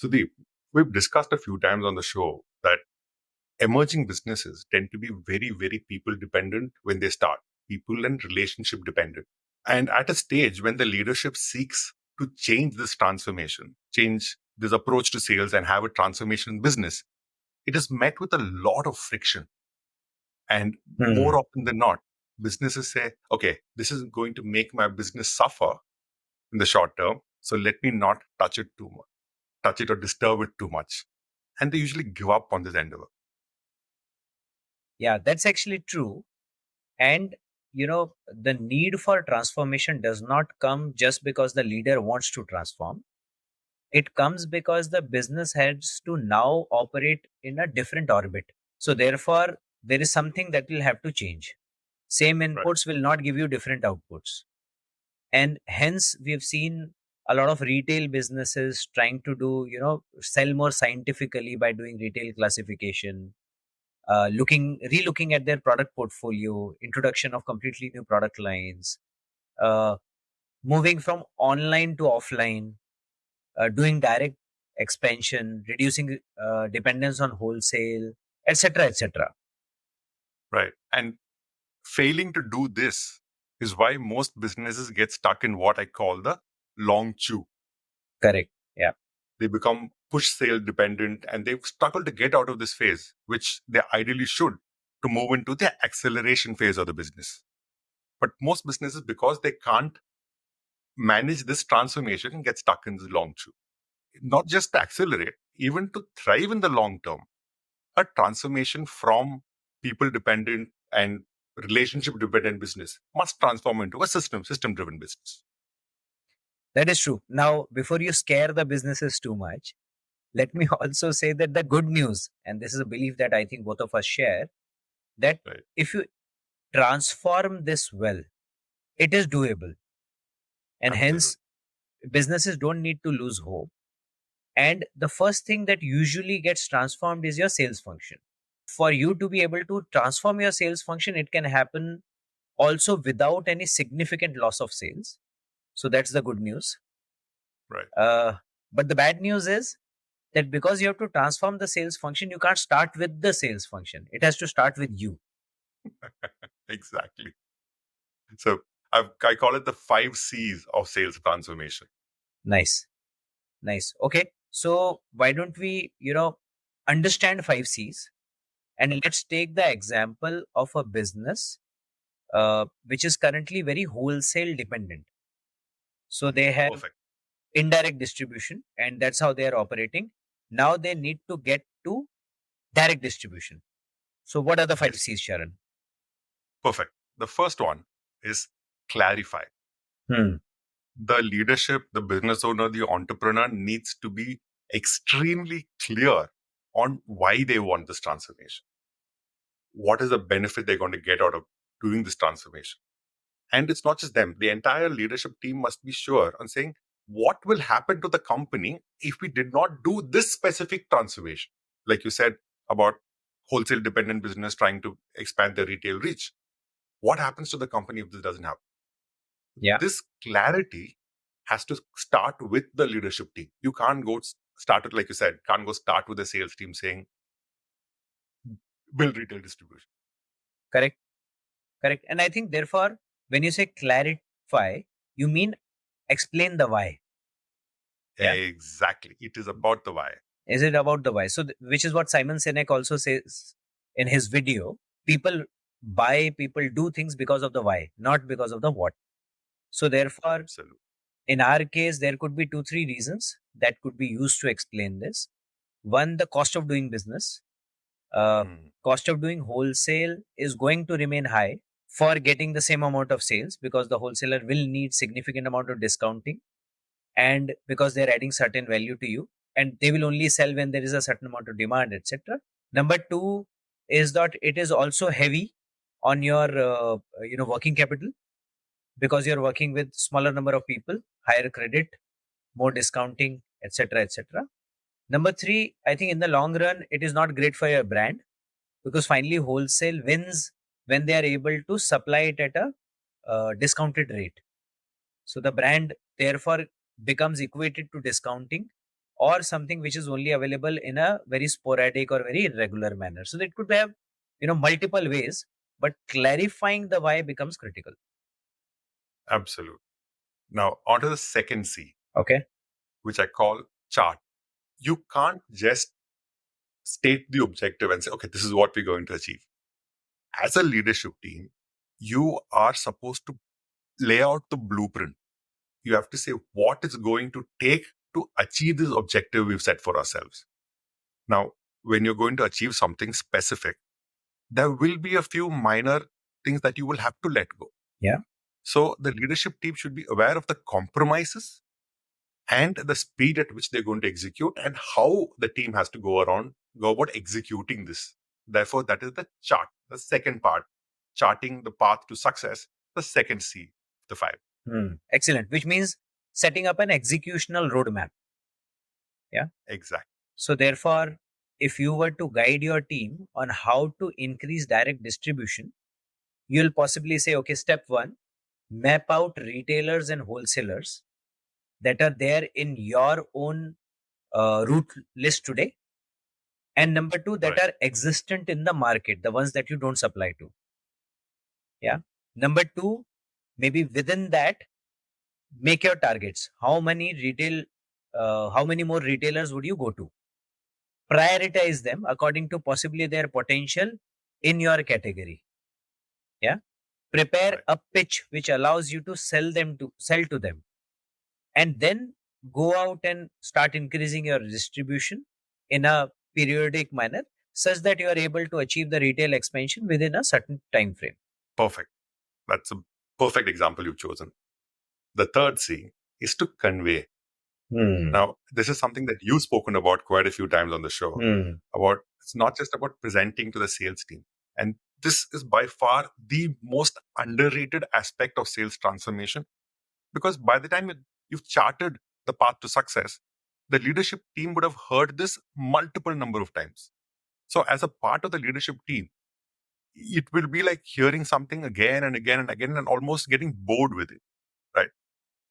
Sudeep, we've discussed a few times on the show that emerging businesses tend to be very, very people dependent when they start, people and relationship dependent. And at a stage when the leadership seeks to change this transformation, change this approach to sales and have a transformation in business, it is met with a lot of friction. And more Hmm. often than not, businesses say, okay, this is going to make my business suffer in the short term. So let me not touch it too much, touch it or disturb it too much. And they usually give up on this endeavor. Yeah, that's actually true. And, the need for transformation does not come just because the leader wants to transform. It comes because the business has to now operate in a different orbit. So, therefore, there is something that will have to change. Same Right. inputs will not give you different outputs. And hence, we've seen a lot of retail businesses trying to do, sell more scientifically by doing retail classification, relooking at their product portfolio, introduction of completely new product lines, uh, moving from online to offline, doing direct expansion, reducing dependence on wholesale, etc., etc. Right. And failing to do this is why most businesses get stuck in what I call the long chew. Correct. Yeah. They become push sale dependent and they struggle to get out of this phase, which they ideally should, to move into the acceleration phase of the business. But most businesses, because they can't manage this transformation, get stuck in this long chew. Not just to accelerate, even to thrive in the long term, a transformation from people dependent and relationship dependent business must transform into a system driven business. That is true. Now, before you scare the businesses too much, let me also say that the good news, and this is a belief that I think both of us share, that Right. if you transform this well, it is doable. And Absolutely. hence, businesses don't need to lose hope. And the first thing that usually gets transformed is your sales function. For you to be able to transform your sales function, it can happen also without any significant loss of sales. So that's the good news. Right. Uh, but the bad news is that because you have to transform the sales function, you can't start with the sales function. It has to start with you. Exactly. So I call it the 5 C's of sales transformation. Nice. Nice. Okay. So why don't we, understand 5 C's, and Okay. let's take the example of a business which is currently very wholesale dependent. So they have Perfect. indirect distribution, and that's how they are operating. Now they need to get to direct distribution. So what are the five Yes. C's, Sharon? Perfect. The first one is clarify. Hmm. The leadership, the business owner, the entrepreneur needs to be extremely clear on why they want this transformation. What is the benefit they're going to get out of doing this transformation? And it's not just them. The entire leadership team must be sure on saying what will happen to the company if we did not do this specific transformation. Like you said about wholesale dependent business trying to expand their retail reach. What happens to the company if this doesn't happen? Yeah. This clarity has to start with the leadership team. You can't go start it, like you said, can't go start with the sales team saying, build retail distribution. Correct. Correct. And I think therefore, when you say clarify, you mean explain the why. Yeah. Exactly. It is about the why. Is it about the why? So, which is what Simon Sinek also says in his video. People do things because of the why, not because of the what. So, therefore, Absolutely. in our case, there could be two, three reasons that could be used to explain this. One, the cost of doing business. Hmm. Cost of doing wholesale is going to remain high for getting the same amount of sales because the wholesaler will need significant amount of discounting, and because they're adding certain value to you, and they will only sell when there is a certain amount of demand, etc. Number two is that it is also heavy on your working capital because you're working with smaller number of people, higher credit, more discounting, etc., etc. Number three, I think in the long run it is not great for your brand because finally wholesale wins when they are able to supply it at a discounted rate. So the brand therefore becomes equated to discounting or something which is only available in a very sporadic or very irregular manner. So it could have, multiple ways, but clarifying the why becomes critical. Absolutely. Now, on to the second C, Okay. which I call chart. You can't just state the objective and say, okay, this is what we're going to achieve. As a leadership team, you are supposed to lay out the blueprint. You have to say what it's going to take to achieve this objective we've set for ourselves. Now, when you're going to achieve something specific, there will be a few minor things that you will have to let go. Yeah. So the leadership team should be aware of the compromises and the speed at which they're going to execute and how the team has to go about executing this. Therefore, that is the chart, the second part, charting the path to success, the second C, the five. Excellent. Which means setting up an executional roadmap. Yeah. Exactly. So therefore, if you were to guide your team on how to increase direct distribution, you'll possibly say, okay, step one, map out retailers and wholesalers that are there in your own route list today. And number two, that Right. are existent in the market, the ones that you don't supply to. Yeah. Number two, maybe within that, make your targets. How many more retailers would you go to? Prioritize them according to possibly their potential in your category. Yeah. Prepare Right. a pitch which allows you to sell to them, and then go out and start increasing your distribution in a periodic manner such that you are able to achieve the retail expansion within a certain time frame. Perfect. That's a perfect example you've chosen. The third C is to convey. Hmm. Now, this is something that you've spoken about quite a few times on the show. Hmm. About it's not just about presenting to the sales team. And this is by far the most underrated aspect of sales transformation because by the time you've charted the path to success, the leadership team would have heard this multiple number of times. So, as a part of the leadership team, it will be like hearing something again and again and again and almost getting bored with it, right?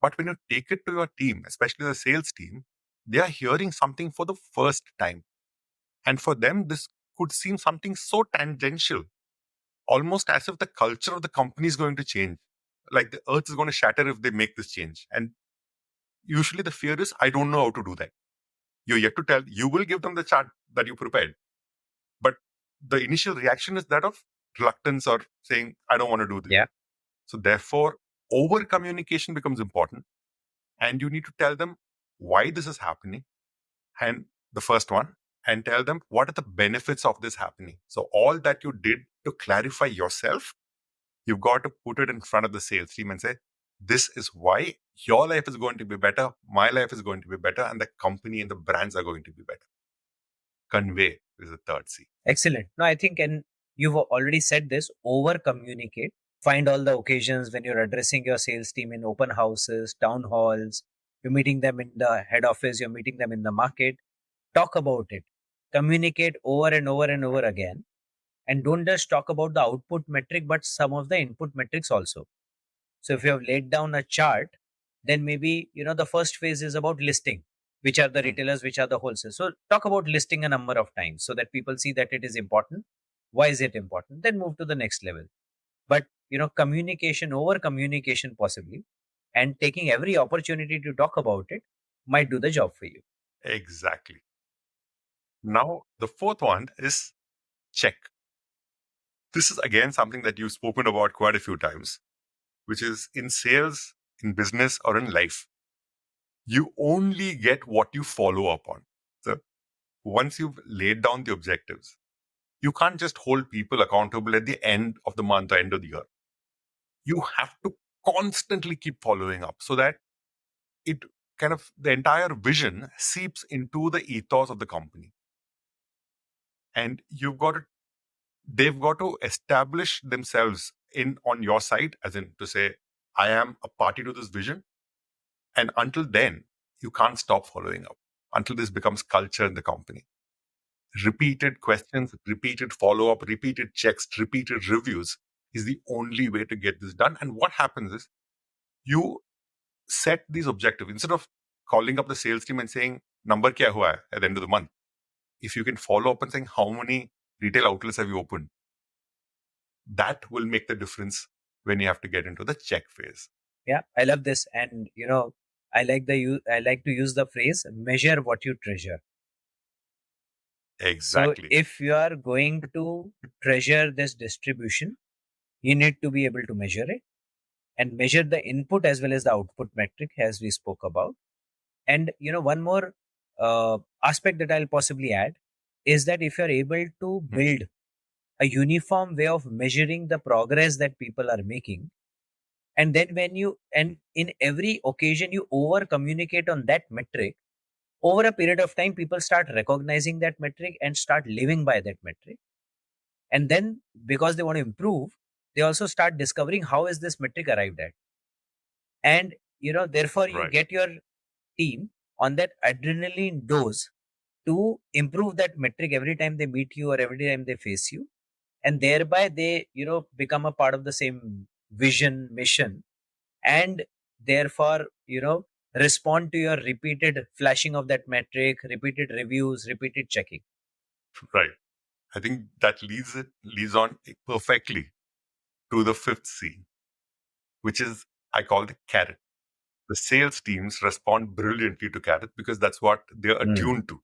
But when you take it to your team, especially the sales team, they are hearing something for the first time. And for them, this could seem something so tangential, almost as if the culture of the company is going to change. Like the earth is going to shatter if they make this change. And usually the fear is, I don't know how to do that. You're yet to tell, you will give them the chart that you prepared. But the initial reaction is that of reluctance or saying, I don't want to do this. Yeah. So therefore, over communication becomes important. And you need to tell them why this is happening. And the first one, and tell them what are the benefits of this happening. So all that you did to clarify yourself, you've got to put it in front of the sales team and say, this is why your life is going to be better, my life is going to be better, and the company and the brands are going to be better. Convey is the third C. Excellent. No, I think, and you've already said this, over communicate. Find all the occasions when you're addressing your sales team in open houses, town halls, you're meeting them in the head office, you're meeting them in the market. Talk about it. Communicate over and over and over again. And don't just talk about the output metric, but some of the input metrics also. So if you have laid down a chart, then maybe, the first phase is about listing, which are the Mm. retailers, which are the wholesalers. So talk about listing a number of times so that people see that it is important. Why is it important? Then move to the next level. But, communication over communication possibly, and taking every opportunity to talk about it might do the job for you. Exactly. Now, the fourth one is check. This is again something that you've spoken about quite a few times, which is in sales, in business, or in life. You only get what you follow up on. So once you've laid down the objectives, you can't just hold people accountable at the end of the month or end of the year. You have to constantly keep following up so that it kind of the entire vision seeps into the ethos of the company. And they've got to establish themselves in on your side, as in to say, I am a party to this vision. And until then, you can't stop following up until this becomes culture in the company. Repeated questions, repeated follow up, repeated checks, repeated reviews is the only way to get this done. And what happens is you set these objectives instead of calling up the sales team and saying, number kya hua hai at the end of the month. If you can follow up and saying how many retail outlets have you opened, that will make the difference when you have to get into the check phase. Yeah, I love this. And I like to use the phrase measure what you treasure. So Exactly. if you are going to treasure this distribution, you need to be able to measure it and measure the input as well as the output metric as we spoke about. And one more aspect that I'll possibly add is that if you're able to Hmm. build a uniform way of measuring the progress that people are making, and then when you and in every occasion you over communicate on that metric, over a period of time people start recognizing that metric and start living by that metric. And then because they want to improve, they also start discovering how is this metric arrived at. And therefore you Right. get your team on that adrenaline dose to improve that metric every time they meet you or every time they face you, and thereby they become a part of the same vision mission, and therefore respond to your repeated flashing of that metric, repeated reviews, repeated checking. Right. I think that leads on perfectly to the fifth C, which is I call the carrot. The sales teams respond brilliantly to carrot because that's what they're Hmm. attuned to.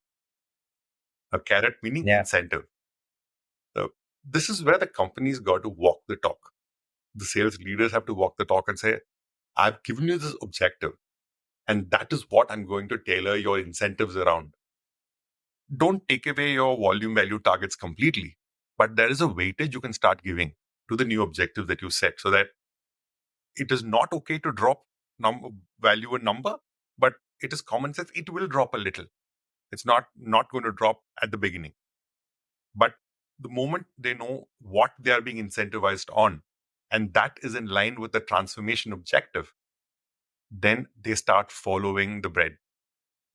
A carrot meaning Yeah. incentive. So this is where the company's got to walk the talk. The sales leaders have to walk the talk and say, I've given you this objective, and that is what I'm going to tailor your incentives around. Don't take away your volume value targets completely, but there is a weightage you can start giving to the new objective that you set so that it is not okay to drop value and number, but it is common sense. It will drop a little. It's not going to drop at the beginning. But the moment they know what they are being incentivized on, and that is in line with the transformation objective, then they start following the bread.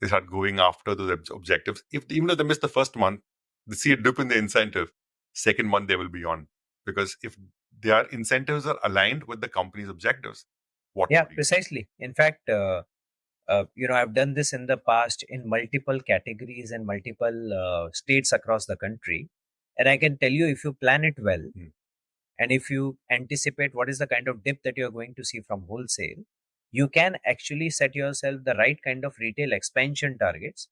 They start going after those objectives. Even if they miss the first month, they see a dip in the incentive. Second month they will be on, because if their incentives are aligned with the company's objectives, what Yeah, more do you need? precisely. In fact, I've done this in the past in multiple categories and multiple states across the country. And I can tell you, if you plan it well Hmm. and if you anticipate what is the kind of dip that you're going to see from wholesale, you can actually set yourself the right kind of retail expansion targets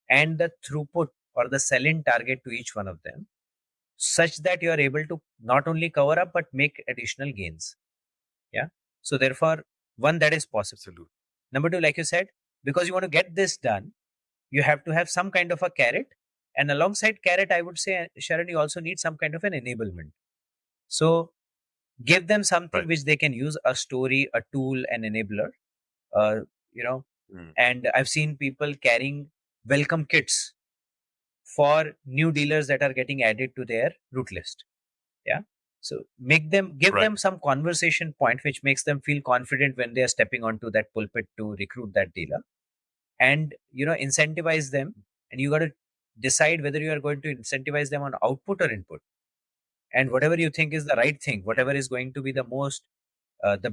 and the throughput or the sell-in target to each one of them, such that you are able to not only cover up but make additional gains. Yeah. So therefore, one, that is possible. Absolutely. Number two, like you said, because you want to get this done, you have to have some kind of a carrot. And alongside carrot, I would say, Sharon, you also need some kind of an enablement. So give them something Right. which they can use, a story, a tool, an enabler. Uh, you know, Hmm. and I've seen people carrying welcome kits for new dealers that are getting added to their route list. Yeah. So give Right. them some conversation point which makes them feel confident when they are stepping onto that pulpit to recruit that dealer, and incentivize them. And you got to decide whether you are going to incentivize them on output or input, and whatever you think is the right thing, whatever is going to be the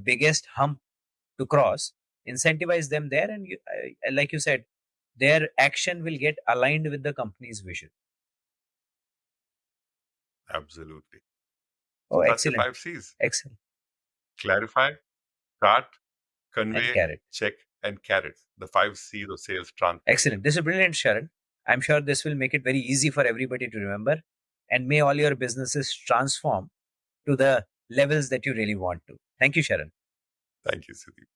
biggest hump to cross, incentivize them there. And like you said, their action will get aligned with the company's vision. Absolutely. Oh, So that's the excellent. five C's: Excellent. clarify, chart, And convey, carrot. check, and carrots. The five C's of sales transformation. Excellent. This is brilliant, Sharon. I'm sure this will make it very easy for everybody to remember, and may all your businesses transform to the levels that you really want to. Thank you, Sharon. Thank you, Sudeep.